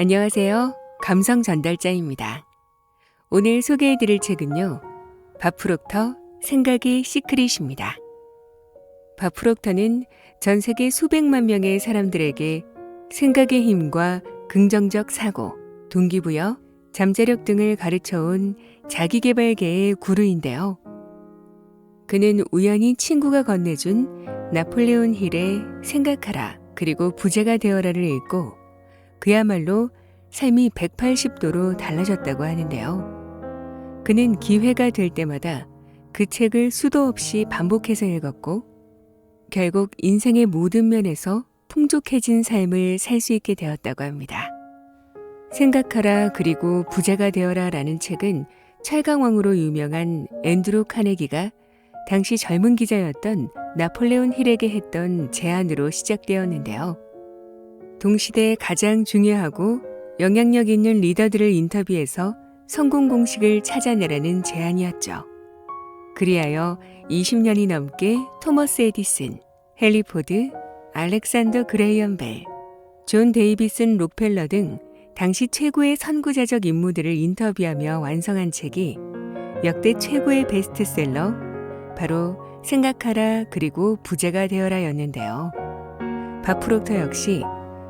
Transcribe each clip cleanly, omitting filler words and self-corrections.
안녕하세요. 감성 전달자입니다. 오늘 소개해드릴 책은요. 바프록터 생각의 시크릿입니다. 바프록터는 전 세계 수백만 명의 사람들에게 생각의 힘과 긍정적 사고, 동기부여, 잠재력 등을 가르쳐온 자기계발계의 구루인데요. 그는 우연히 친구가 건네준 나폴레온 힐의 생각하라 그리고 부자가 되어라를 읽고 그야말로 삶이 180도로 달라졌다고 하는데요. 그는 기회가 될 때마다 그 책을 수도 없이 반복해서 읽었고 결국 인생의 모든 면에서 풍족해진 삶을 살 수 있게 되었다고 합니다. 생각하라 그리고 부자가 되어라 라는 책은 철강왕으로 유명한 앤드루 카네기가 당시 젊은 기자였던 나폴레온 힐에게 했던 제안으로 시작되었는데요. 동시대에 가장 중요하고 영향력 있는 리더들을 인터뷰해서 성공 공식을 찾아내라는 제안이었죠. 그리하여 20년이 넘게 토머스 에디슨, 헨리 포드, 알렉산더 그레이엄 벨, 존 데이비슨 록펠러 등 당시 최고의 선구자적 인물들을 인터뷰하며 완성한 책이 역대 최고의 베스트셀러, 바로 생각하라 그리고 부자가 되어라였는데요. 바프록터 역시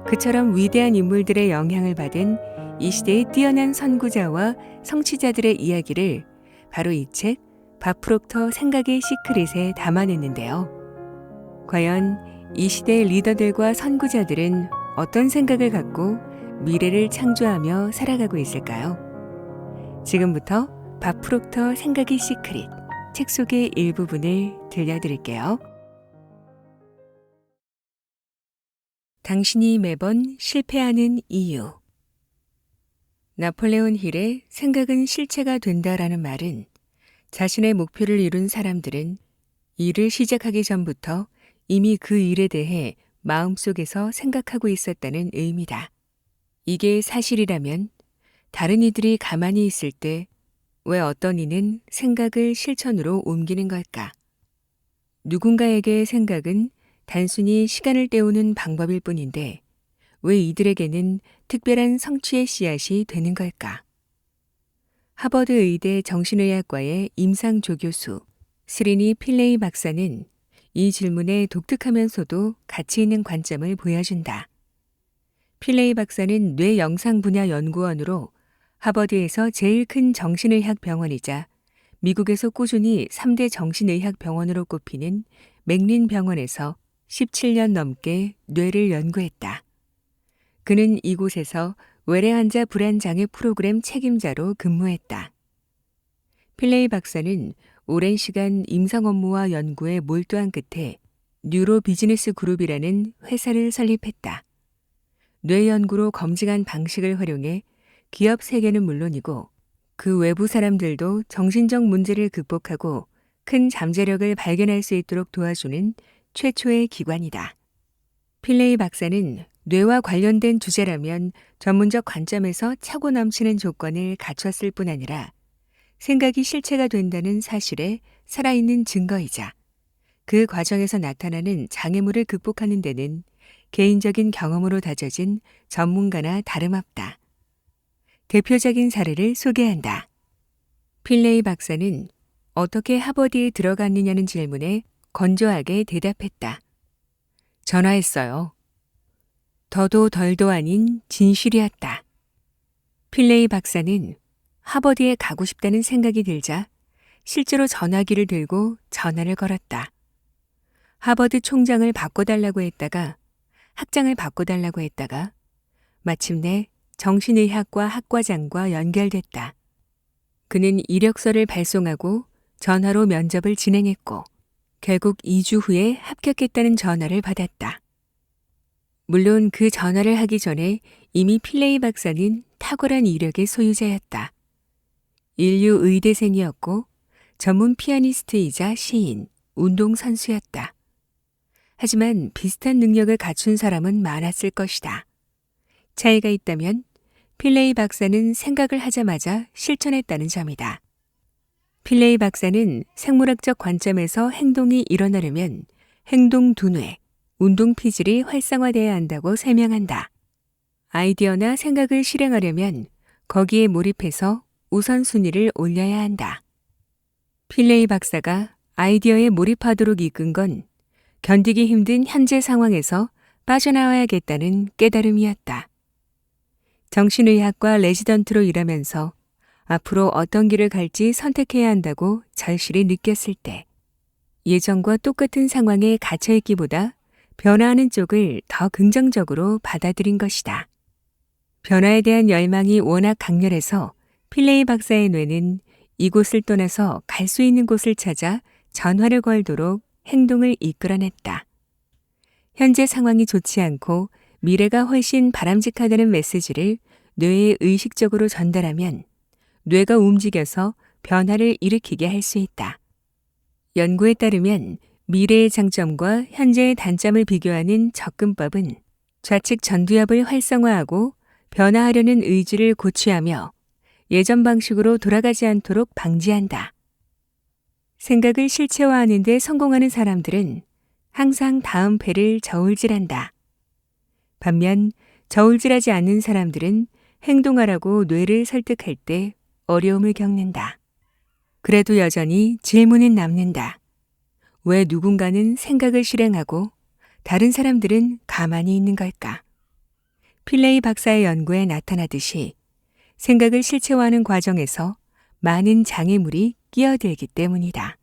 그처럼 위대한 인물들의 영향을 받은 이 시대의 뛰어난 선구자와 성취자들의 이야기를 바로 이 책 바프록터 생각의 시크릿에 담아냈는데요. 과연 이 시대의 리더들과 선구자들은 어떤 생각을 갖고 미래를 창조하며 살아가고 있을까요? 지금부터 바프록터 생각의 시크릿 책 속의 일부분을 들려드릴게요. 당신이 매번 실패하는 이유. 나폴레온 힐의 생각은 실체가 된다라는 말은 자신의 목표를 이룬 사람들은 일을 시작하기 전부터 이미 그 일에 대해 마음속에서 생각하고 있었다는 의미다. 이게 사실이라면 다른 이들이 가만히 있을 때 왜 어떤 이는 생각을 실천으로 옮기는 걸까? 누군가에게의 생각은 단순히 시간을 때우는 방법일 뿐인데 왜 이들에게는 특별한 성취의 씨앗이 되는 걸까? 하버드 의대 정신의학과의 임상조교수 스리니 필레이 박사는 이 질문에 독특하면서도 가치 있는 관점을 보여준다. 필레이 박사는 뇌영상 분야 연구원으로 하버드에서 제일 큰 정신의학 병원이자 미국에서 꾸준히 3대 정신의학 병원으로 꼽히는 맥린 병원에서 17년 넘게 뇌를 연구했다. 그는 이곳에서 외래 환자 불안장애 프로그램 책임자로 근무했다. 필레이 박사는 오랜 시간 임상 업무와 연구에 몰두한 끝에 뉴로 비즈니스 그룹이라는 회사를 설립했다. 뇌 연구로 검증한 방식을 활용해 기업 세계는 물론이고 그 외부 사람들도 정신적 문제를 극복하고 큰 잠재력을 발견할 수 있도록 도와주는 최초의 기관이다. 필레이 박사는 뇌와 관련된 주제라면 전문적 관점에서 차고 넘치는 조건을 갖췄을 뿐 아니라 생각이 실체가 된다는 사실에 살아있는 증거이자 그 과정에서 나타나는 장애물을 극복하는 데는 개인적인 경험으로 다져진 전문가나 다름없다. 대표적인 사례를 소개한다. 필레이 박사는 어떻게 하버드에 들어갔느냐는 질문에 건조하게 대답했다. 전화했어요. 더도 덜도 아닌 진실이었다. 필레이 박사는 하버드에 가고 싶다는 생각이 들자 실제로 전화기를 들고 전화를 걸었다. 하버드 총장을 바꿔달라고 했다가 학장을 바꿔달라고 했다가 마침내 정신의학과 학과장과 연결됐다. 그는 이력서를 발송하고 전화로 면접을 진행했고 결국 2주 후에 합격했다는 전화를 받았다. 물론 그 전화를 하기 전에 이미 필레이 박사는 탁월한 이력의 소유자였다. 인류 의대생이었고 전문 피아니스트이자 시인, 운동선수였다. 하지만 비슷한 능력을 갖춘 사람은 많았을 것이다. 차이가 있다면 필레이 박사는 생각을 하자마자 실천했다는 점이다. 필레이 박사는 생물학적 관점에서 행동이 일어나려면 행동 두뇌, 운동 피질이 활성화돼야 한다고 설명한다. 아이디어나 생각을 실행하려면 거기에 몰입해서 우선순위를 올려야 한다. 필레이 박사가 아이디어에 몰입하도록 이끈 건 견디기 힘든 현재 상황에서 빠져나와야겠다는 깨달음이었다. 정신의학과 레지던트로 일하면서 앞으로 어떤 길을 갈지 선택해야 한다고 절실히 느꼈을 때 예전과 똑같은 상황에 갇혀있기보다 변화하는 쪽을 더 긍정적으로 받아들인 것이다. 변화에 대한 열망이 워낙 강렬해서 필레이 박사의 뇌는 이곳을 떠나서 갈 수 있는 곳을 찾아 전화를 걸도록 행동을 이끌어냈다. 현재 상황이 좋지 않고 미래가 훨씬 바람직하다는 메시지를 뇌에 의식적으로 전달하면 뇌가 움직여서 변화를 일으키게 할 수 있다. 연구에 따르면 미래의 장점과 현재의 단점을 비교하는 접근법은 좌측 전두엽을 활성화하고 변화하려는 의지를 고취하며 예전 방식으로 돌아가지 않도록 방지한다. 생각을 실체화하는 데 성공하는 사람들은 항상 다음 패를 저울질한다. 반면 저울질하지 않는 사람들은 행동하라고 뇌를 설득할 때 어려움을 겪는다. 그래도 여전히 질문은 남는다. 왜 누군가는 생각을 실행하고 다른 사람들은 가만히 있는 걸까? 필레이 박사의 연구에 나타나듯이 생각을 실체화하는 과정에서 많은 장애물이 끼어들기 때문이다.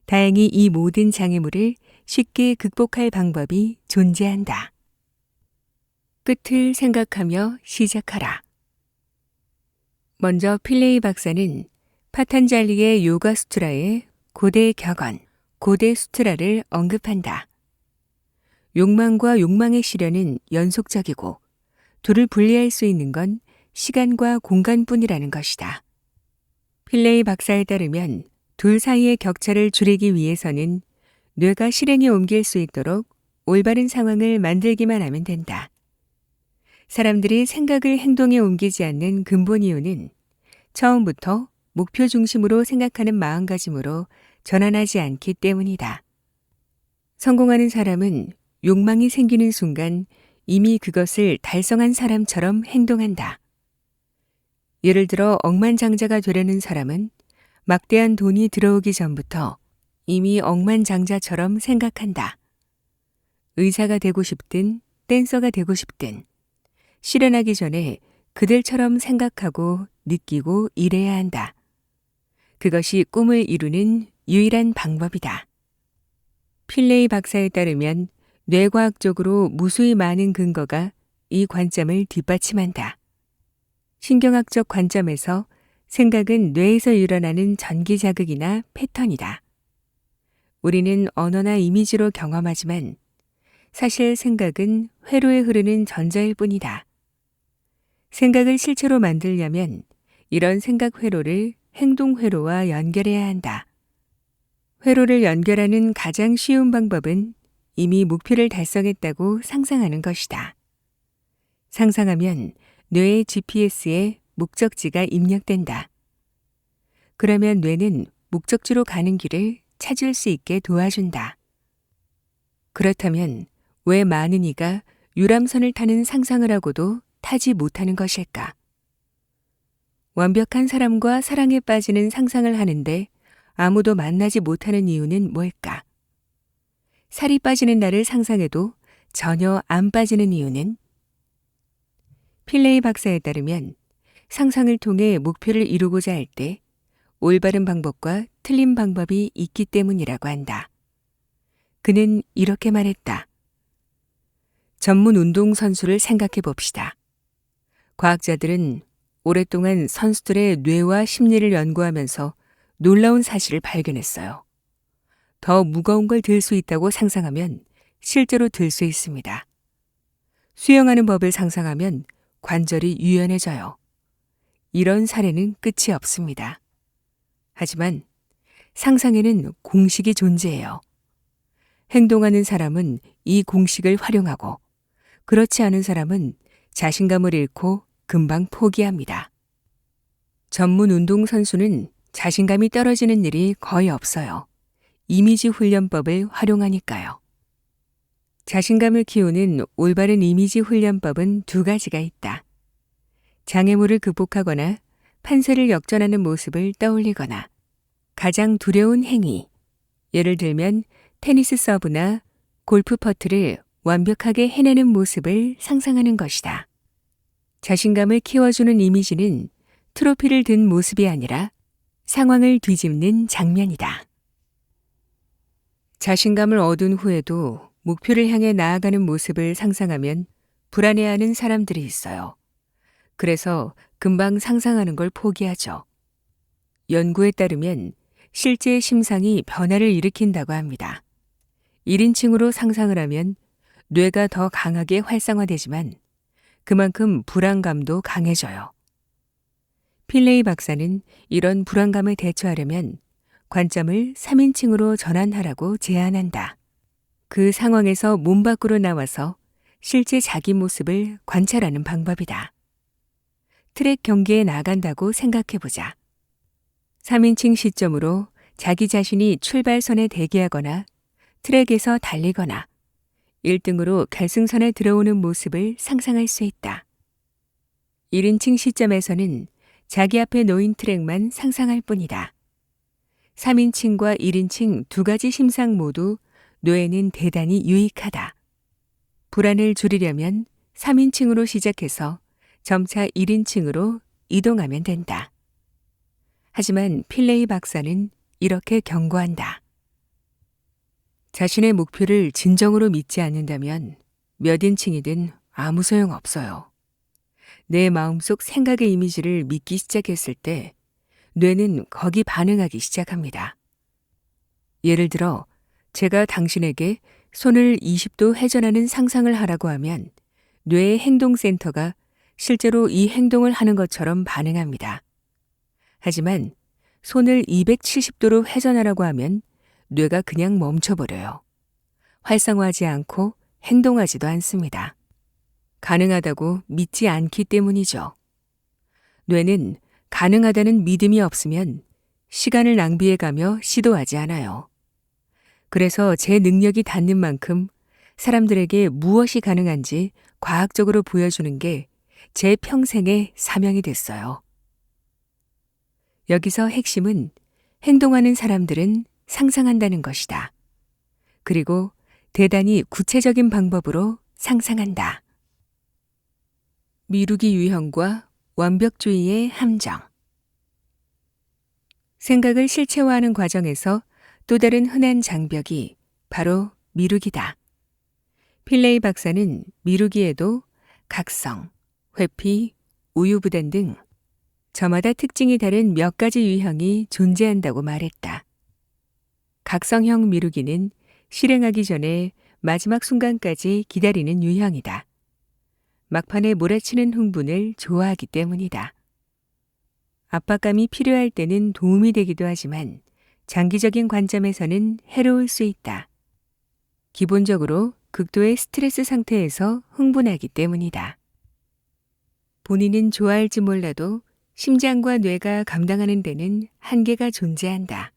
다행히 이 모든 장애물을 쉽게 극복할 방법이 존재한다. 끝을 생각하며 시작하라. 먼저 필레이 박사는 파탄잘리의 요가 수트라의 고대 격언, 고대 수트라를 언급한다. 욕망과 욕망의 실현은 연속적이고 둘을 분리할 수 있는 건 시간과 공간뿐이라는 것이다. 필레이 박사에 따르면 둘 사이의 격차를 줄이기 위해서는 뇌가 실행에 옮길 수 있도록 올바른 상황을 만들기만 하면 된다. 사람들이 생각을 행동에 옮기지 않는 근본 이유는 처음부터 목표 중심으로 생각하는 마음가짐으로 전환하지 않기 때문이다. 성공하는 사람은 욕망이 생기는 순간 이미 그것을 달성한 사람처럼 행동한다. 예를 들어 억만장자가 되려는 사람은 막대한 돈이 들어오기 전부터 이미 억만장자처럼 생각한다. 의사가 되고 싶든 댄서가 되고 싶든 실현하기 전에 그들처럼 생각하고 느끼고 일해야 한다. 그것이 꿈을 이루는 유일한 방법이다. 필레이 박사에 따르면 뇌과학적으로 무수히 많은 근거가 이 관점을 뒷받침한다. 신경학적 관점에서 생각은 뇌에서 일어나는 전기자극이나 패턴이다. 우리는 언어나 이미지로 경험하지만 사실 생각은 회로에 흐르는 전자일 뿐이다. 생각을 실체로 만들려면 이런 생각 회로를 행동 회로와 연결해야 한다. 회로를 연결하는 가장 쉬운 방법은 이미 목표를 달성했다고 상상하는 것이다. 상상하면 뇌의 GPS에 목적지가 입력된다. 그러면 뇌는 목적지로 가는 길을 찾을 수 있게 도와준다. 그렇다면 왜 많은 이가 유람선을 타는 상상을 하고도 타지 못하는 것일까? 완벽한 사람과 사랑에 빠지는 상상을 하는데 아무도 만나지 못하는 이유는 뭘까? 살이 빠지는 날을 상상해도 전혀 안 빠지는 이유는? 필레이 박사에 따르면 상상을 통해 목표를 이루고자 할 때 올바른 방법과 틀린 방법이 있기 때문이라고 한다. 그는 이렇게 말했다. 전문 운동선수를 생각해 봅시다. 과학자들은 오랫동안 선수들의 뇌와 심리를 연구하면서 놀라운 사실을 발견했어요. 더 무거운 걸 들 수 있다고 상상하면 실제로 들 수 있습니다. 수영하는 법을 상상하면 관절이 유연해져요. 이런 사례는 끝이 없습니다. 하지만 상상에는 공식이 존재해요. 행동하는 사람은 이 공식을 활용하고 그렇지 않은 사람은 자신감을 잃고 금방 포기합니다. 전문 운동선수는 자신감이 떨어지는 일이 거의 없어요. 이미지 훈련법을 활용하니까요. 자신감을 키우는 올바른 이미지 훈련법은 두 가지가 있다. 장애물을 극복하거나 판세를 역전하는 모습을 떠올리거나 가장 두려운 행위, 예를 들면 테니스 서브나 골프 퍼트를 완벽하게 해내는 모습을 상상하는 것이다. 자신감을 키워주는 이미지는 트로피를 든 모습이 아니라 상황을 뒤집는 장면이다. 자신감을 얻은 후에도 목표를 향해 나아가는 모습을 상상하면 불안해하는 사람들이 있어요. 그래서 금방 상상하는 걸 포기하죠. 연구에 따르면 실제 심상이 변화를 일으킨다고 합니다. 1인칭으로 상상을 하면 뇌가 더 강하게 활성화되지만 그만큼 불안감도 강해져요. 필레이 박사는 이런 불안감을 대처하려면 관점을 3인칭으로 전환하라고 제안한다. 그 상황에서 몸 밖으로 나와서 실제 자기 모습을 관찰하는 방법이다. 트랙 경기에 나간다고 생각해보자. 3인칭 시점으로 자기 자신이 출발선에 대기하거나 트랙에서 달리거나 1등으로 결승선에 들어오는 모습을 상상할 수 있다. 1인칭 시점에서는 자기 앞에 놓인 트랙만 상상할 뿐이다. 3인칭과 1인칭 두 가지 심상 모두 뇌에는 대단히 유익하다. 불안을 줄이려면 3인칭으로 시작해서 점차 1인칭으로 이동하면 된다. 하지만 필레이 박사는 이렇게 경고한다. 자신의 목표를 진정으로 믿지 않는다면 몇 인칭이든 아무 소용 없어요. 내 마음속 생각의 이미지를 믿기 시작했을 때 뇌는 거기 반응하기 시작합니다. 예를 들어 제가 당신에게 손을 20도 회전하는 상상을 하라고 하면 뇌의 행동센터가 실제로 이 행동을 하는 것처럼 반응합니다. 하지만 손을 270도로 회전하라고 하면 뇌가 그냥 멈춰버려요. 활성화하지 않고 행동하지도 않습니다. 가능하다고 믿지 않기 때문이죠. 뇌는 가능하다는 믿음이 없으면 시간을 낭비해가며 시도하지 않아요. 그래서 제 능력이 닿는 만큼 사람들에게 무엇이 가능한지 과학적으로 보여주는 게 제 평생의 사명이 됐어요. 여기서 핵심은 행동하는 사람들은 상상한다는 것이다. 그리고 대단히 구체적인 방법으로 상상한다. 미루기 유형과 완벽주의의 함정. 생각을 실체화하는 과정에서 또 다른 흔한 장벽이 바로 미루기다. 필레이 박사는 미루기에도 각성, 회피, 우유부단 등 저마다 특징이 다른 몇 가지 유형이 존재한다고 말했다. 각성형 미루기는 실행하기 전에 마지막 순간까지 기다리는 유형이다. 막판에 몰아치는 흥분을 좋아하기 때문이다. 압박감이 필요할 때는 도움이 되기도 하지만 장기적인 관점에서는 해로울 수 있다. 기본적으로 극도의 스트레스 상태에서 흥분하기 때문이다. 본인은 좋아할지 몰라도 심장과 뇌가 감당하는 데는 한계가 존재한다.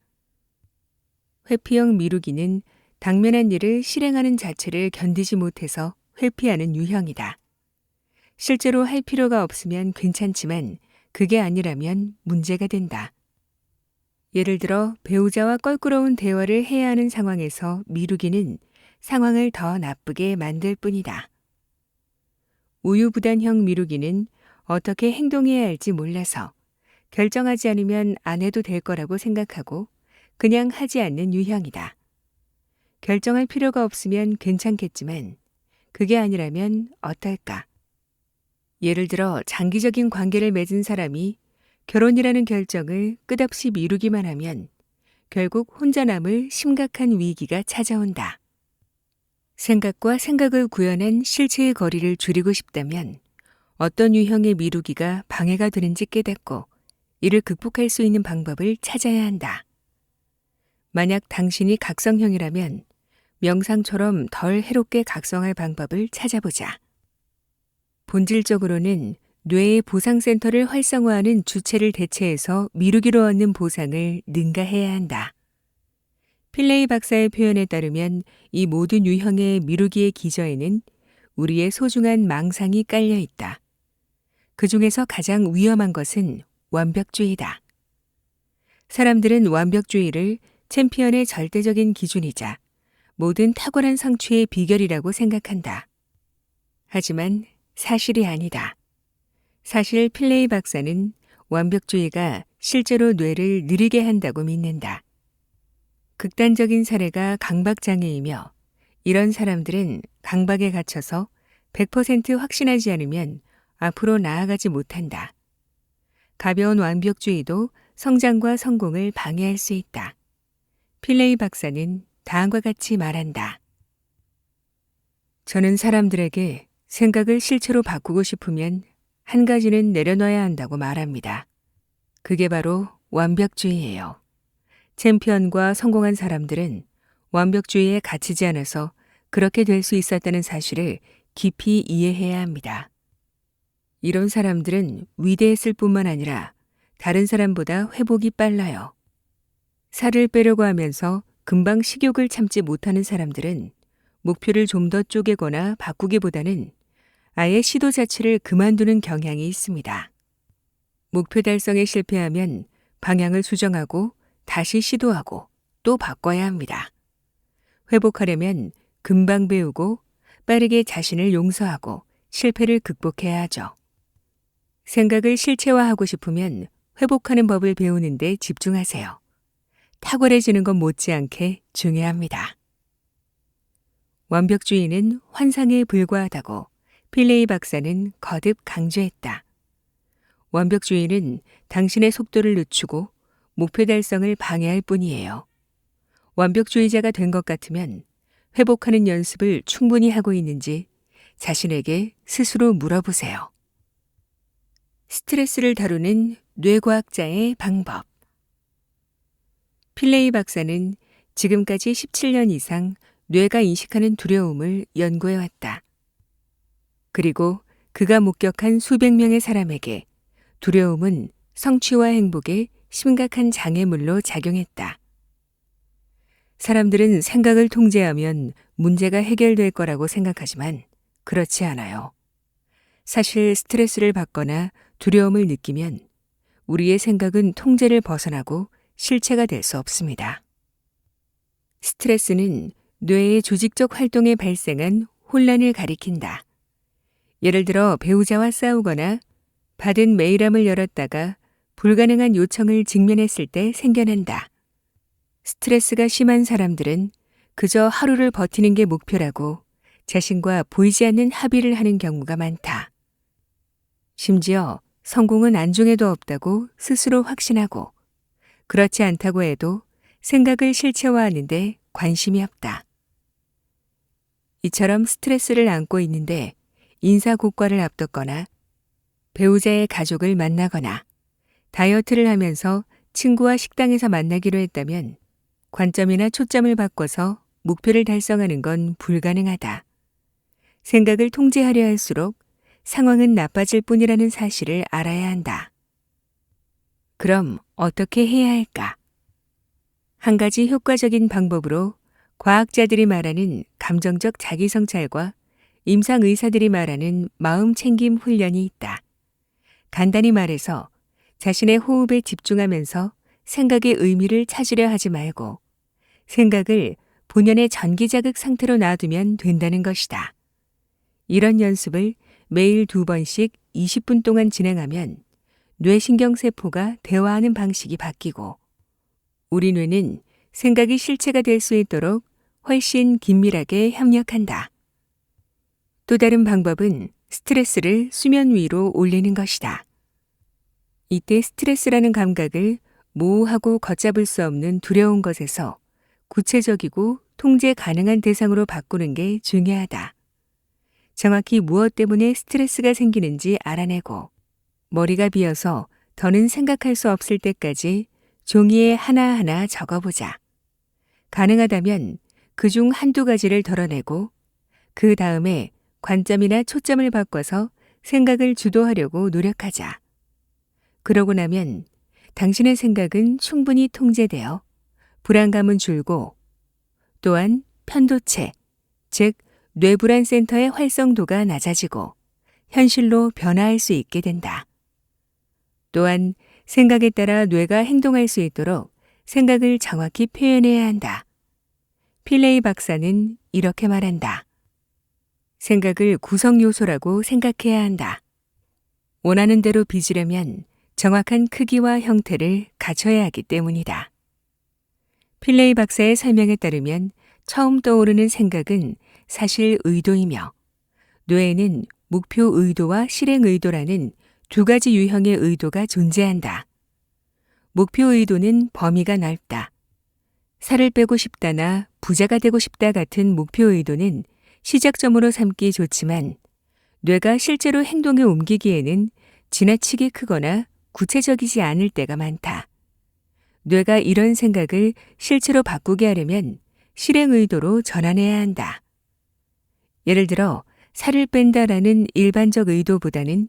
회피형 미루기는 당면한 일을 실행하는 자체를 견디지 못해서 회피하는 유형이다. 실제로 할 필요가 없으면 괜찮지만 그게 아니라면 문제가 된다. 예를 들어 배우자와 껄끄러운 대화를 해야 하는 상황에서 미루기는 상황을 더 나쁘게 만들 뿐이다. 우유부단형 미루기는 어떻게 행동해야 할지 몰라서 결정하지 않으면 안 해도 될 거라고 생각하고 그냥 하지 않는 유형이다. 결정할 필요가 없으면 괜찮겠지만 그게 아니라면 어떨까? 예를 들어 장기적인 관계를 맺은 사람이 결혼이라는 결정을 끝없이 미루기만 하면 결국 혼자 남을 심각한 위기가 찾아온다. 생각과 생각을 구현한 실체의 거리를 줄이고 싶다면 어떤 유형의 미루기가 방해가 되는지 깨닫고 이를 극복할 수 있는 방법을 찾아야 한다. 만약 당신이 각성형이라면 명상처럼 덜 해롭게 각성할 방법을 찾아보자. 본질적으로는 뇌의 보상센터를 활성화하는 주체를 대체해서 미루기로 얻는 보상을 능가해야 한다. 필레이 박사의 표현에 따르면 이 모든 유형의 미루기의 기저에는 우리의 소중한 망상이 깔려 있다. 그 중에서 가장 위험한 것은 완벽주의다. 사람들은 완벽주의를 챔피언의 절대적인 기준이자 모든 탁월한 성취의 비결이라고 생각한다. 하지만 사실이 아니다. 사실 필레이 박사는 완벽주의가 실제로 뇌를 느리게 한다고 믿는다. 극단적인 사례가 강박장애이며 이런 사람들은 강박에 갇혀서 100% 확신하지 않으면 앞으로 나아가지 못한다. 가벼운 완벽주의도 성장과 성공을 방해할 수 있다. 필레이 박사는 다음과 같이 말한다. 저는 사람들에게 생각을 실체로 바꾸고 싶으면 한 가지는 내려놔야 한다고 말합니다. 그게 바로 완벽주의예요. 챔피언과 성공한 사람들은 완벽주의에 갇히지 않아서 그렇게 될 수 있었다는 사실을 깊이 이해해야 합니다. 이런 사람들은 위대했을 뿐만 아니라 다른 사람보다 회복이 빨라요. 살을 빼려고 하면서 금방 식욕을 참지 못하는 사람들은 목표를 좀 더 쪼개거나 바꾸기보다는 아예 시도 자체를 그만두는 경향이 있습니다. 목표 달성에 실패하면 방향을 수정하고 다시 시도하고 또 바꿔야 합니다. 회복하려면 금방 배우고 빠르게 자신을 용서하고 실패를 극복해야 하죠. 생각을 실체화하고 싶으면 회복하는 법을 배우는 데 집중하세요. 탁월해지는 것 못지않게 중요합니다. 완벽주의는 환상에 불과하다고 필레이 박사는 거듭 강조했다. 완벽주의는 당신의 속도를 늦추고 목표 달성을 방해할 뿐이에요. 완벽주의자가 된 것 같으면 회복하는 연습을 충분히 하고 있는지 자신에게 스스로 물어보세요. 스트레스를 다루는 뇌과학자의 방법. 필레이 박사는 지금까지 17년 이상 뇌가 인식하는 두려움을 연구해왔다. 그리고 그가 목격한 수백 명의 사람에게 두려움은 성취와 행복에 심각한 장애물로 작용했다. 사람들은 생각을 통제하면 문제가 해결될 거라고 생각하지만 그렇지 않아요. 사실 스트레스를 받거나 두려움을 느끼면 우리의 생각은 통제를 벗어나고 실체가 될 수 없습니다. 스트레스는 뇌의 조직적 활동에 발생한 혼란을 가리킨다. 예를 들어 배우자와 싸우거나 받은 메일함을 열었다가 불가능한 요청을 직면했을 때 생겨난다. 스트레스가 심한 사람들은 그저 하루를 버티는 게 목표라고 자신과 보이지 않는 합의를 하는 경우가 많다. 심지어 성공은 안중에도 없다고 스스로 확신하고 그렇지 않다고 해도 생각을 실체화하는데 관심이 없다. 이처럼 스트레스를 안고 있는데 인사고과를 앞뒀거나 배우자의 가족을 만나거나 다이어트를 하면서 친구와 식당에서 만나기로 했다면 관점이나 초점을 바꿔서 목표를 달성하는 건 불가능하다. 생각을 통제하려 할수록 상황은 나빠질 뿐이라는 사실을 알아야 한다. 그럼 어떻게 해야 할까? 한 가지 효과적인 방법으로 과학자들이 말하는 감정적 자기성찰과 임상의사들이 말하는 마음챙김 훈련이 있다. 간단히 말해서 자신의 호흡에 집중하면서 생각의 의미를 찾으려 하지 말고 생각을 본연의 전기자극 상태로 놔두면 된다는 것이다. 이런 연습을 매일 2번씩 20분 동안 진행하면 뇌신경세포가 대화하는 방식이 바뀌고 우리 뇌는 생각이 실체가 될 수 있도록 훨씬 긴밀하게 협력한다. 또 다른 방법은 스트레스를 수면 위로 올리는 것이다. 이때 스트레스라는 감각을 모호하고 걷잡을 수 없는 두려운 것에서 구체적이고 통제 가능한 대상으로 바꾸는 게 중요하다. 정확히 무엇 때문에 스트레스가 생기는지 알아내고 머리가 비어서 더는 생각할 수 없을 때까지 종이에 하나하나 적어보자. 가능하다면 그중 한두 가지를 덜어내고 그 다음에 관점이나 초점을 바꿔서 생각을 주도하려고 노력하자. 그러고 나면 당신의 생각은 충분히 통제되어 불안감은 줄고 또한 편도체, 즉 뇌불안 센터의 활성도가 낮아지고 현실로 변화할 수 있게 된다. 또한 생각에 따라 뇌가 행동할 수 있도록 생각을 정확히 표현해야 한다. 필레이 박사는 이렇게 말한다. 생각을 구성 요소라고 생각해야 한다. 원하는 대로 빚으려면 정확한 크기와 형태를 갖춰야 하기 때문이다. 필레이 박사의 설명에 따르면 처음 떠오르는 생각은 사실 의도이며 뇌에는 목표 의도와 실행 의도라는 두 가지 유형의 의도가 존재한다. 목표 의도는 범위가 넓다. 살을 빼고 싶다나 부자가 되고 싶다 같은 목표 의도는 시작점으로 삼기 좋지만 뇌가 실제로 행동에 옮기기에는 지나치게 크거나 구체적이지 않을 때가 많다. 뇌가 이런 생각을 실체로 바꾸게 하려면 실행 의도로 전환해야 한다. 예를 들어 살을 뺀다라는 일반적 의도보다는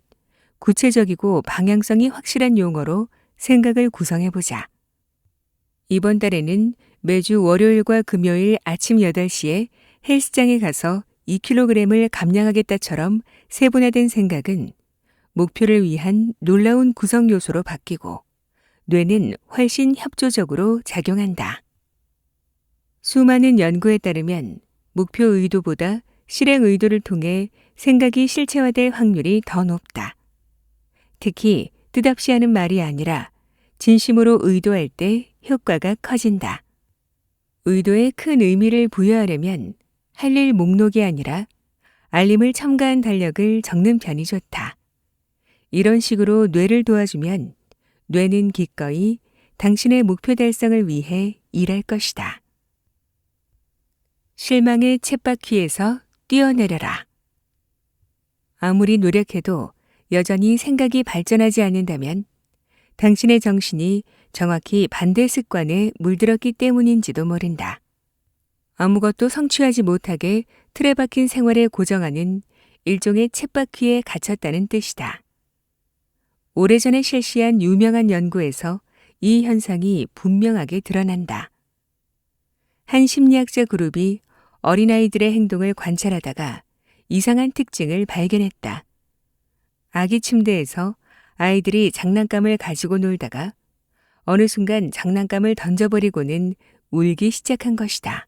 구체적이고 방향성이 확실한 용어로 생각을 구성해보자. 이번 달에는 매주 월요일과 금요일 아침 8시에 헬스장에 가서 2kg을 감량하겠다처럼 세분화된 생각은 목표를 위한 놀라운 구성 요소로 바뀌고 뇌는 훨씬 협조적으로 작용한다. 수많은 연구에 따르면 목표 의도보다 실행 의도를 통해 생각이 실체화될 확률이 더 높다. 특히 뜻없이 하는 말이 아니라 진심으로 의도할 때 효과가 커진다. 의도에 큰 의미를 부여하려면 할 일 목록이 아니라 알림을 첨가한 달력을 적는 편이 좋다. 이런 식으로 뇌를 도와주면 뇌는 기꺼이 당신의 목표 달성을 위해 일할 것이다. 실망의 쳇바퀴에서 뛰어내려라. 아무리 노력해도 여전히 생각이 발전하지 않는다면 당신의 정신이 정확히 반대 습관에 물들었기 때문인지도 모른다. 아무것도 성취하지 못하게 틀에 박힌 생활에 고정하는 일종의 쳇바퀴에 갇혔다는 뜻이다. 오래전에 실시한 유명한 연구에서 이 현상이 분명하게 드러난다. 한 심리학자 그룹이 어린아이들의 행동을 관찰하다가 이상한 특징을 발견했다. 아기 침대에서 아이들이 장난감을 가지고 놀다가 어느 순간 장난감을 던져버리고는 울기 시작한 것이다.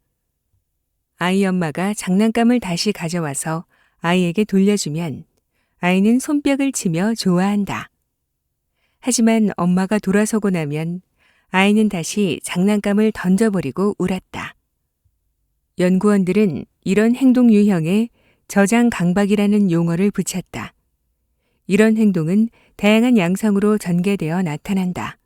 아이 엄마가 장난감을 다시 가져와서 아이에게 돌려주면 아이는 손뼉을 치며 좋아한다. 하지만 엄마가 돌아서고 나면 아이는 다시 장난감을 던져버리고 울었다. 연구원들은 이런 행동 유형에 저장 강박이라는 용어를 붙였다. 이런 행동은 다양한 양상으로 전개되어 나타난다.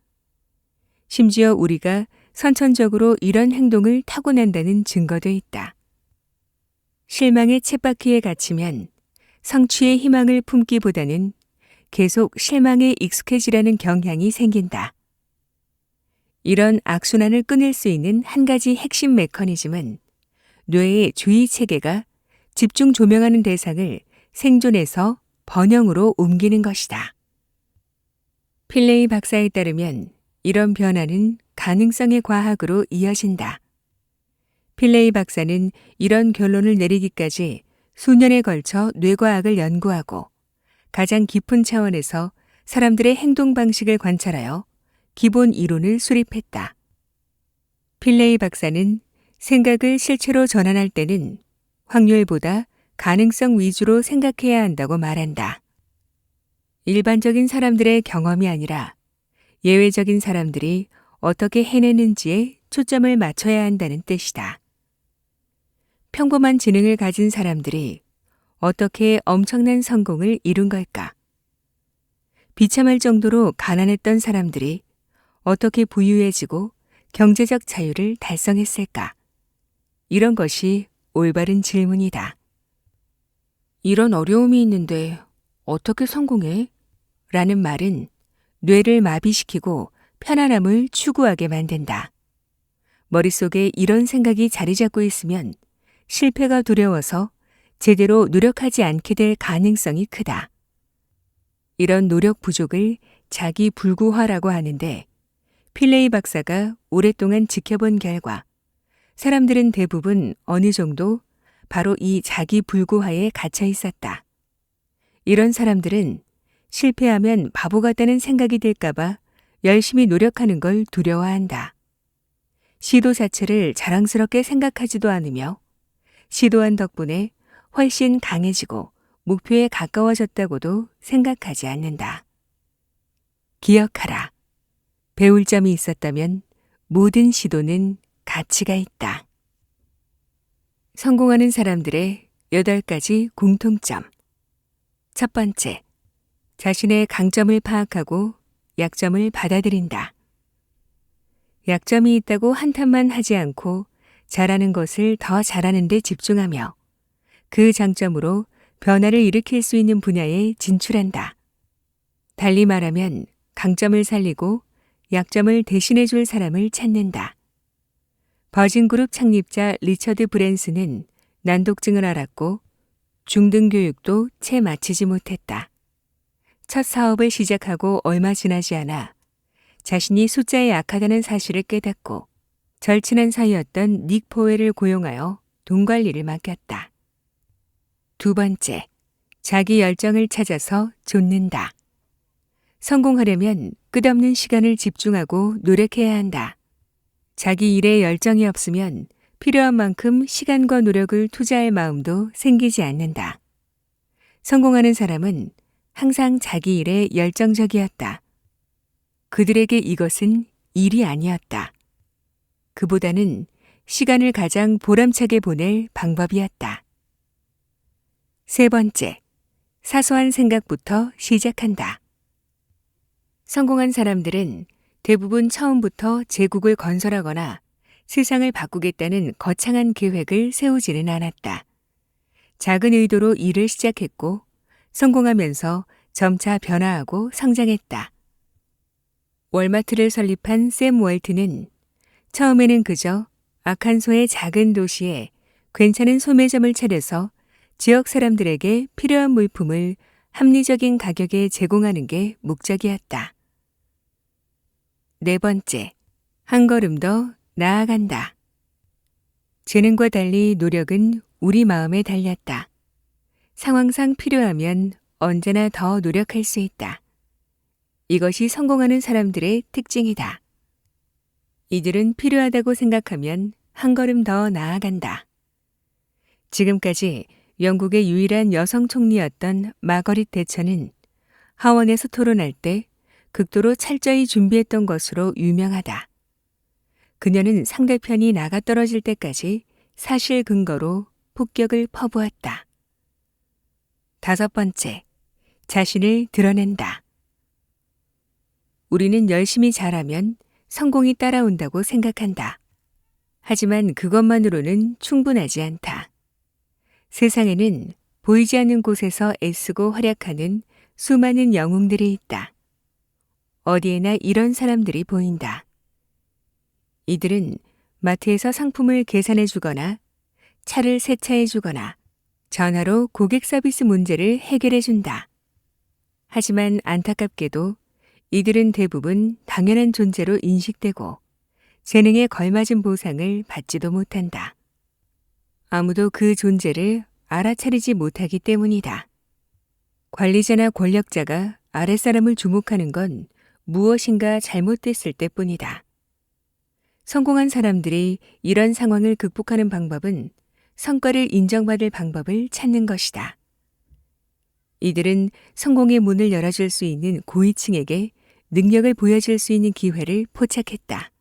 심지어 우리가 선천적으로 이런 행동을 타고난다는 증거도 있다. 실망의 쳇바퀴에 갇히면 성취의 희망을 품기보다는 계속 실망에 익숙해지려는 경향이 생긴다. 이런 악순환을 끊을 수 있는 한 가지 핵심 메커니즘은 뇌의 주의 체계가 집중 조명하는 대상을 생존에서 번영으로 옮기는 것이다. 필레이 박사에 따르면 이런 변화는 가능성의 과학으로 이어진다. 필레이 박사는 이런 결론을 내리기까지 수년에 걸쳐 뇌과학을 연구하고 가장 깊은 차원에서 사람들의 행동 방식을 관찰하여 기본 이론을 수립했다. 필레이 박사는 생각을 실체로 전환할 때는 확률보다 가능성 위주로 생각해야 한다고 말한다. 일반적인 사람들의 경험이 아니라 예외적인 사람들이 어떻게 해내는지에 초점을 맞춰야 한다는 뜻이다. 평범한 지능을 가진 사람들이 어떻게 엄청난 성공을 이룬 걸까? 비참할 정도로 가난했던 사람들이 어떻게 부유해지고 경제적 자유를 달성했을까? 이런 것이 올바른 질문이다. 이런 어려움이 있는데 어떻게 성공해? 라는 말은 뇌를 마비시키고 편안함을 추구하게 만든다. 머릿속에 이런 생각이 자리 잡고 있으면 실패가 두려워서 제대로 노력하지 않게 될 가능성이 크다. 이런 노력 부족을 자기 불구화라고 하는데 필레이 박사가 오랫동안 지켜본 결과 사람들은 대부분 어느 정도 바로 이 자기 불구화에 갇혀 있었다. 이런 사람들은 실패하면 바보 같다는 생각이 들까봐 열심히 노력하는 걸 두려워한다. 시도 자체를 자랑스럽게 생각하지도 않으며 시도한 덕분에 훨씬 강해지고 목표에 가까워졌다고도 생각하지 않는다. 기억하라. 배울 점이 있었다면 모든 시도는 가치가 있다. 성공하는 사람들의 8가지 공통점. 첫 번째, 자신의 강점을 파악하고 약점을 받아들인다. 약점이 있다고 한탄만 하지 않고 잘하는 것을 더 잘하는 데 집중하며 그 장점으로 변화를 일으킬 수 있는 분야에 진출한다. 달리 말하면 강점을 살리고 약점을 대신해 줄 사람을 찾는다. 버진그룹 창립자 리처드 브랜슨은 난독증을 앓았고 중등교육도 채 마치지 못했다. 첫 사업을 시작하고 얼마 지나지 않아 자신이 숫자에 약하다는 사실을 깨닫고 절친한 사이였던 닉 포웰을 고용하여 돈 관리를 맡겼다. 두 번째, 자기 열정을 찾아서 좇는다. 성공하려면 끝없는 시간을 집중하고 노력해야 한다. 자기 일에 열정이 없으면 필요한 만큼 시간과 노력을 투자할 마음도 생기지 않는다. 성공하는 사람은 항상 자기 일에 열정적이었다. 그들에게 이것은 일이 아니었다. 그보다는 시간을 가장 보람차게 보낼 방법이었다. 세 번째, 사소한 생각부터 시작한다. 성공한 사람들은 대부분 처음부터 제국을 건설하거나 세상을 바꾸겠다는 거창한 계획을 세우지는 않았다. 작은 의도로 일을 시작했고 성공하면서 점차 변화하고 성장했다. 월마트를 설립한 샘 월트는 처음에는 그저 아칸소의 작은 도시에 괜찮은 소매점을 차려서 지역 사람들에게 필요한 물품을 합리적인 가격에 제공하는 게 목적이었다. 네 번째, 한 걸음 더 나아간다. 재능과 달리 노력은 우리 마음에 달렸다. 상황상 필요하면 언제나 더 노력할 수 있다. 이것이 성공하는 사람들의 특징이다. 이들은 필요하다고 생각하면 한 걸음 더 나아간다. 지금까지 영국의 유일한 여성 총리였던 마거릿 대처는 하원에서 토론할 때 극도로 철저히 준비했던 것으로 유명하다. 그녀는 상대편이 나가떨어질 때까지 사실 근거로 폭격을 퍼부었다. 다섯 번째, 자신을 드러낸다. 우리는 열심히 잘하면 성공이 따라온다고 생각한다. 하지만 그것만으로는 충분하지 않다. 세상에는 보이지 않는 곳에서 애쓰고 활약하는 수많은 영웅들이 있다. 어디에나 이런 사람들이 보인다. 이들은 마트에서 상품을 계산해 주거나 차를 세차해 주거나 전화로 고객 서비스 문제를 해결해 준다. 하지만 안타깝게도 이들은 대부분 당연한 존재로 인식되고 재능에 걸맞은 보상을 받지도 못한다. 아무도 그 존재를 알아차리지 못하기 때문이다. 관리자나 권력자가 아랫사람을 주목하는 건 무엇인가 잘못됐을 때뿐이다. 성공한 사람들이 이런 상황을 극복하는 방법은 성과를 인정받을 방법을 찾는 것이다. 이들은 성공의 문을 열어줄 수 있는 고위층에게 능력을 보여줄 수 있는 기회를 포착했다.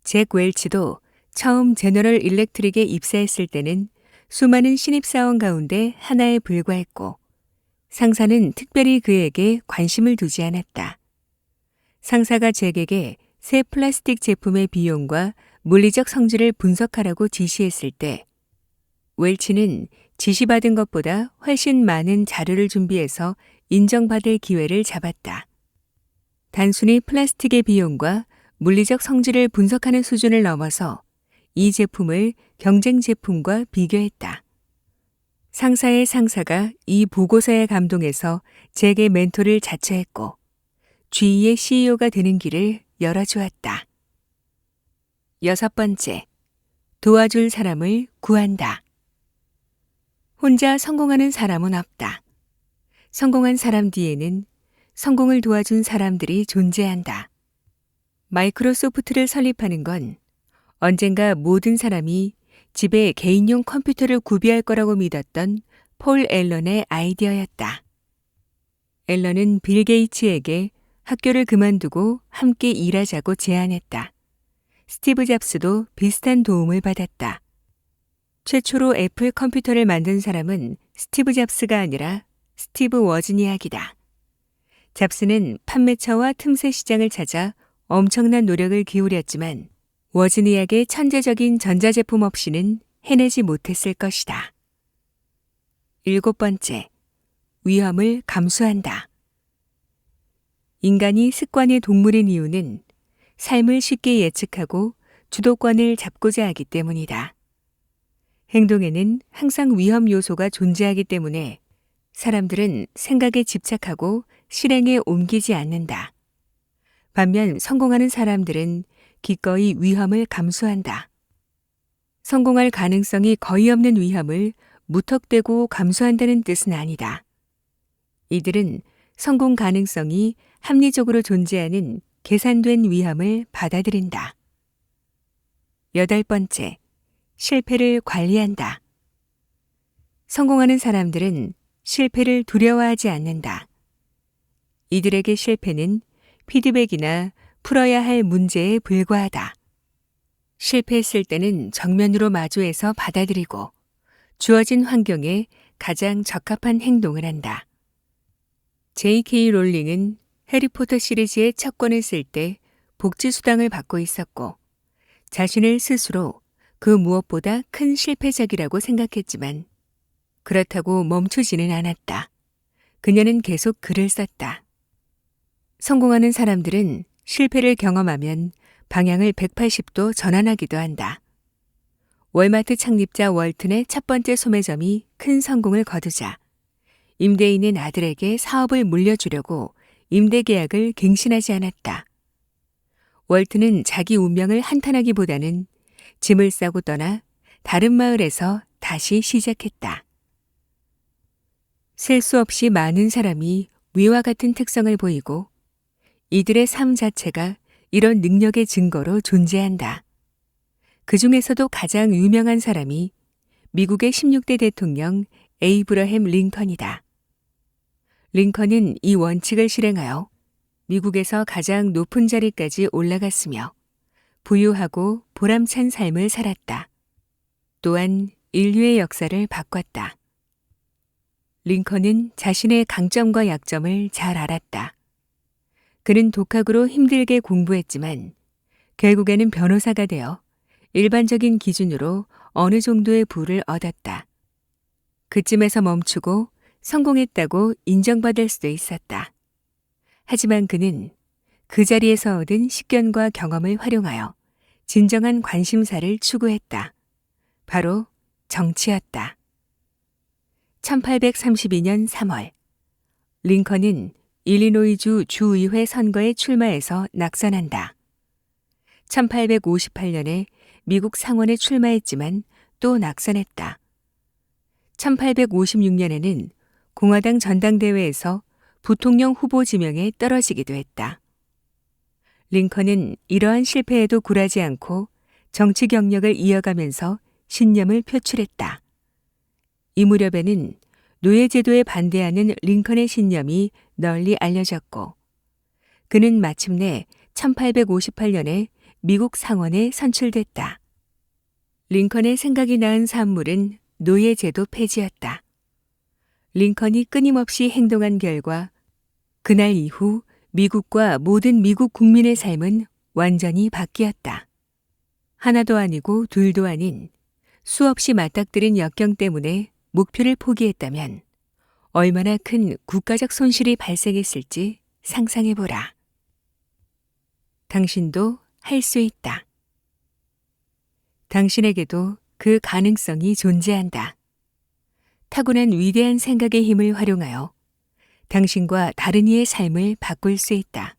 잭 웰치도 처음 제너럴 일렉트릭에 입사했을 때는 수많은 신입사원 가운데 하나에 불과했고 상사는 특별히 그에게 관심을 두지 않았다. 상사가 잭에게 새 플라스틱 제품의 비용과 물리적 성질을 분석하라고 지시했을 때 웰치는 지시받은 것보다 훨씬 많은 자료를 준비해서 인정받을 기회를 잡았다. 단순히 플라스틱의 비용과 물리적 성질을 분석하는 수준을 넘어서 이 제품을 경쟁 제품과 비교했다. 상사의 상사가 이 보고서에 감동해서 잭의 멘토를 자처했고 G의 CEO가 되는 길을 열어주었다. 여섯 번째, 도와줄 사람을 구한다. 혼자 성공하는 사람은 없다. 성공한 사람 뒤에는 성공을 도와준 사람들이 존재한다. 마이크로소프트를 설립하는 건 언젠가 모든 사람이 집에 개인용 컴퓨터를 구비할 거라고 믿었던 폴 앨런의 아이디어였다. 앨런은 빌 게이츠에게 학교를 그만두고 함께 일하자고 제안했다. 스티브 잡스도 비슷한 도움을 받았다. 최초로 애플 컴퓨터를 만든 사람은 스티브 잡스가 아니라 스티브 워즈니악이다. 잡스는 판매처와 틈새 시장을 찾아 엄청난 노력을 기울였지만 워즈니악의 천재적인 전자제품 없이는 해내지 못했을 것이다. 7번째, 위험을 감수한다. 인간이 습관의 동물인 이유는 삶을 쉽게 예측하고 주도권을 잡고자 하기 때문이다. 행동에는 항상 위험 요소가 존재하기 때문에 사람들은 생각에 집착하고 실행에 옮기지 않는다. 반면 성공하는 사람들은 기꺼이 위험을 감수한다. 성공할 가능성이 거의 없는 위험을 무턱대고 감수한다는 뜻은 아니다. 이들은 성공 가능성이 합리적으로 존재하는 계산된 위험을 받아들인다. 8번째, 실패를 관리한다. 성공하는 사람들은 실패를 두려워하지 않는다. 이들에게 실패는 피드백이나 풀어야 할 문제에 불과하다. 실패했을 때는 정면으로 마주해서 받아들이고 주어진 환경에 가장 적합한 행동을 한다. J.K. 롤링은 해리포터 시리즈의 첫 권을 쓸 때 복지수당을 받고 있었고 자신을 스스로 그 무엇보다 큰 실패작이라고 생각했지만 그렇다고 멈추지는 않았다. 그녀는 계속 글을 썼다. 성공하는 사람들은 실패를 경험하면 방향을 180도 전환하기도 한다. 월마트 창립자 월튼의 첫 번째 소매점이 큰 성공을 거두자 임대인은 아들에게 사업을 물려주려고 임대 계약을 갱신하지 않았다. 월튼은 자기 운명을 한탄하기보다는 짐을 싸고 떠나 다른 마을에서 다시 시작했다. 셀 수 없이 많은 사람이 위와 같은 특성을 보이고 이들의 삶 자체가 이런 능력의 증거로 존재한다. 그 중에서도 가장 유명한 사람이 미국의 16대 대통령 에이브러햄 링컨이다. 링컨은 이 원칙을 실행하여 미국에서 가장 높은 자리까지 올라갔으며 부유하고 보람찬 삶을 살았다. 또한 인류의 역사를 바꿨다. 링컨은 자신의 강점과 약점을 잘 알았다. 그는 독학으로 힘들게 공부했지만 결국에는 변호사가 되어 일반적인 기준으로 어느 정도의 부를 얻었다. 그쯤에서 멈추고 성공했다고 인정받을 수도 있었다. 하지만 그는 그 자리에서 얻은 식견과 경험을 활용하여 진정한 관심사를 추구했다. 바로 정치였다. 1832년 3월, 링컨은 일리노이주 주의회 선거에 출마해서 낙선한다. 1858년에 미국 상원에 출마했지만 또 낙선했다. 1856년에는 공화당 전당대회에서 부통령 후보 지명에 떨어지기도 했다. 링컨은 이러한 실패에도 굴하지 않고 정치 경력을 이어가면서 신념을 표출했다. 이 무렵에는 노예제도에 반대하는 링컨의 신념이 널리 알려졌고 그는 마침내 1858년에 미국 상원에 선출됐다. 링컨의 생각이 낳은 산물은 노예제도 폐지였다. 링컨이 끊임없이 행동한 결과 그날 이후 미국과 모든 미국 국민의 삶은 완전히 바뀌었다. 하나도 아니고 둘도 아닌 수없이 맞닥뜨린 역경 때문에 목표를 포기했다면 얼마나 큰 국가적 손실이 발생했을지 상상해보라. 당신도 할 수 있다. 당신에게도 그 가능성이 존재한다. 타고난 위대한 생각의 힘을 활용하여 당신과 다른 이의 삶을 바꿀 수 있다.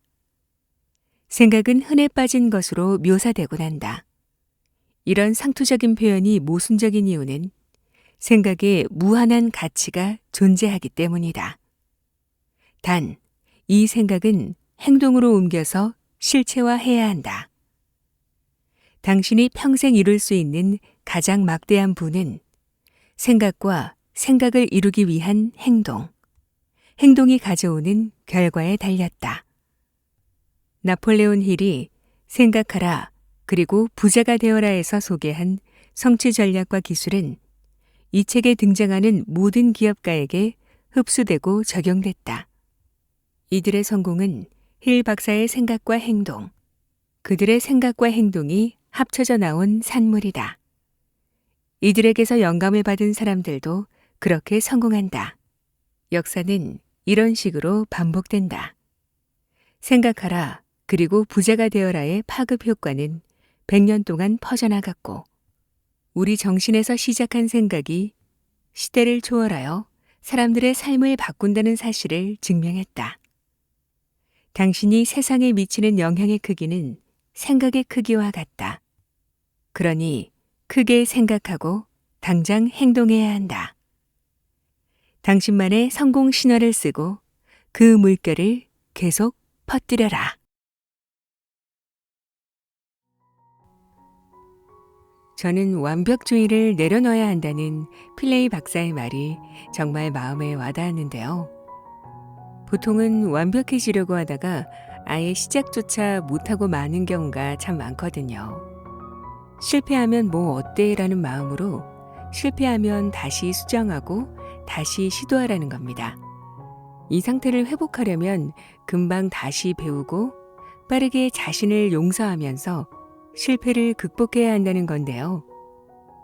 생각은 흔해 빠진 것으로 묘사되곤 한다. 이런 상투적인 표현이 모순적인 이유는 생각에 무한한 가치가 존재하기 때문이다. 단, 이 생각은 행동으로 옮겨서 실체화해야 한다. 당신이 평생 이룰 수 있는 가장 막대한 부는 생각과 생각을 이루기 위한 행동, 행동이 가져오는 결과에 달렸다. 나폴레온 힐이 생각하라 그리고 부자가 되어라에서 소개한 성취 전략과 기술은 이 책에 등장하는 모든 기업가에게 흡수되고 적용됐다. 이들의 성공은 힐 박사의 생각과 행동, 그들의 생각과 행동이 합쳐져 나온 산물이다. 이들에게서 영감을 받은 사람들도 그렇게 성공한다. 역사는 이런 식으로 반복된다. 생각하라 그리고 부자가 되어라의 파급 효과는 100년 동안 퍼져나갔고 우리 정신에서 시작한 생각이 시대를 초월하여 사람들의 삶을 바꾼다는 사실을 증명했다. 당신이 세상에 미치는 영향의 크기는 생각의 크기와 같다. 그러니 크게 생각하고 당장 행동해야 한다. 당신만의 성공 신화를 쓰고 그 물결을 계속 퍼뜨려라. 저는 완벽주의를 내려놓아야 한다는 필레이 박사의 말이 정말 마음에 와닿았는데요. 보통은 완벽해지려고 하다가 아예 시작조차 못하고 마는 경우가 참 많거든요. 실패하면 뭐 어때? 라는 마음으로 실패하면 다시 수정하고 다시 시도하라는 겁니다. 이 상태를 회복하려면 금방 다시 배우고 빠르게 자신을 용서하면서 실패를 극복해야 한다는 건데요.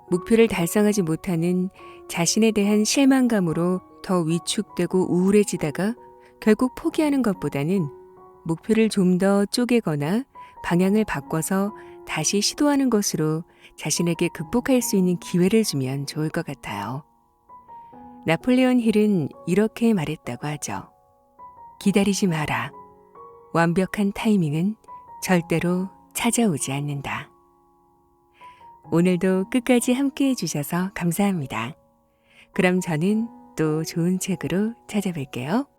목표를 달성하지 못하는 자신에 대한 실망감으로 더 위축되고 우울해지다가 결국 포기하는 것보다는 목표를 좀 더 쪼개거나 방향을 바꿔서 다시 시도하는 것으로 자신에게 극복할 수 있는 기회를 주면 좋을 것 같아요. 나폴레온 힐은 이렇게 말했다고 하죠. 기다리지 마라. 완벽한 타이밍은 절대로 찾아오지 않는다. 오늘도 끝까지 함께 해주셔서 감사합니다. 그럼 저는 또 좋은 책으로 찾아뵐게요.